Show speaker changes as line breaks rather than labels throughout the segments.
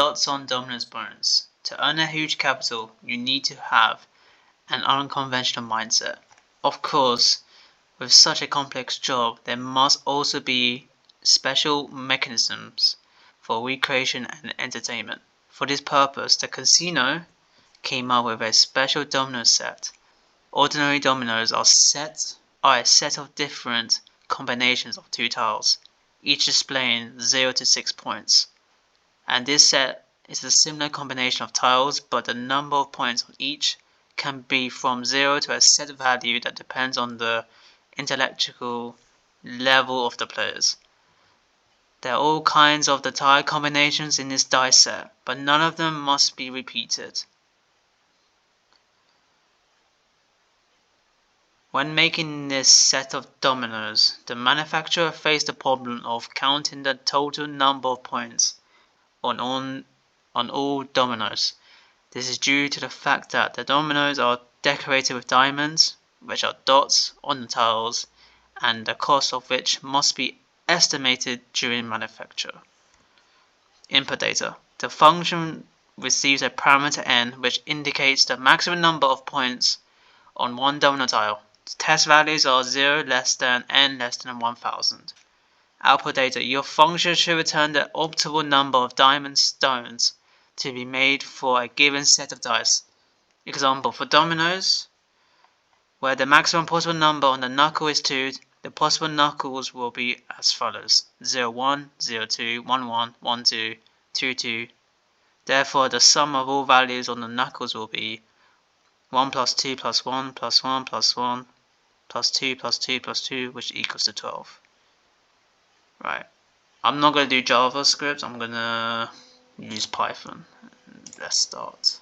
dots on Domino's bones. To earn a huge capital, you need to have an unconventional mindset. Of course, with such a complex job, there must also be special mechanisms for recreation and entertainment. For this purpose, the casino came up with a special domino set. Ordinary dominoes are a set of different combinations of two tiles, each displaying 0 to 6 points. And this set is a similar combination of tiles, but the number of points on each can be from 0 to a set value that depends on the intellectual level of the players. There are all kinds of the tile combinations in this die set, but none of them must be repeated. When making this set of dominoes, the manufacturer faced the problem of counting the total number of points on all dominoes. This is due to the fact that the dominoes are decorated with diamonds, which are dots on the tiles, and the cost of which must be estimated during manufacture. Input data. The function receives a parameter n which indicates the maximum number of points on one domino tile. The test values are 0 less than n less than 1000. Output data. Your function should return the optimal number of diamond stones to be made for a given set of dice. Example, for dominoes, where the maximum possible number on the knuckle is 2, the possible knuckles will be as follows: 0, 1, 0, 2, 1, 1, 1, 2, 2, 2. Therefore, the sum of all values on the knuckles will be 1 plus 2 plus 1 plus 1 plus 1 plus 2 plus 2 plus 2, which equals to 12. Right. I'm not going to do JavaScript, I'm going to use Python. Let's start.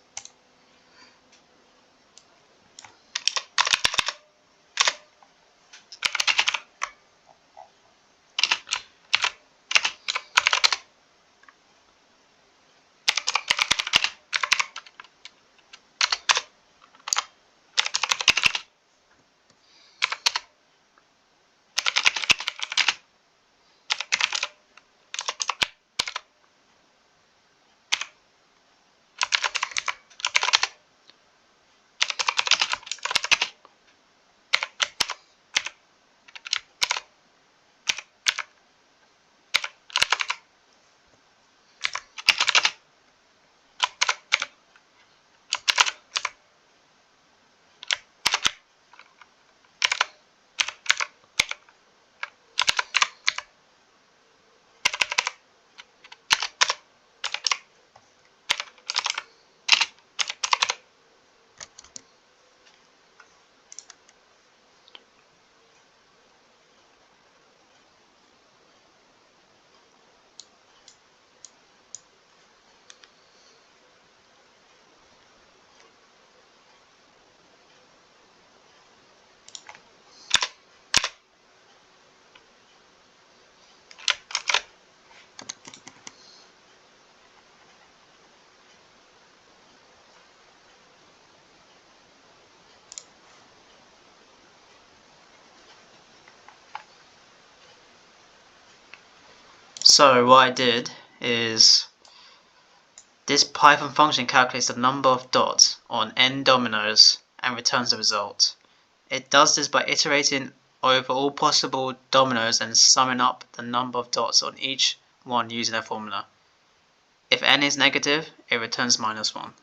So what I did is this Python function calculates the number of dots on n dominoes and returns the result. It does this by iterating over all possible dominoes and summing up the number of dots on each one using a formula. If n is negative, it returns -1.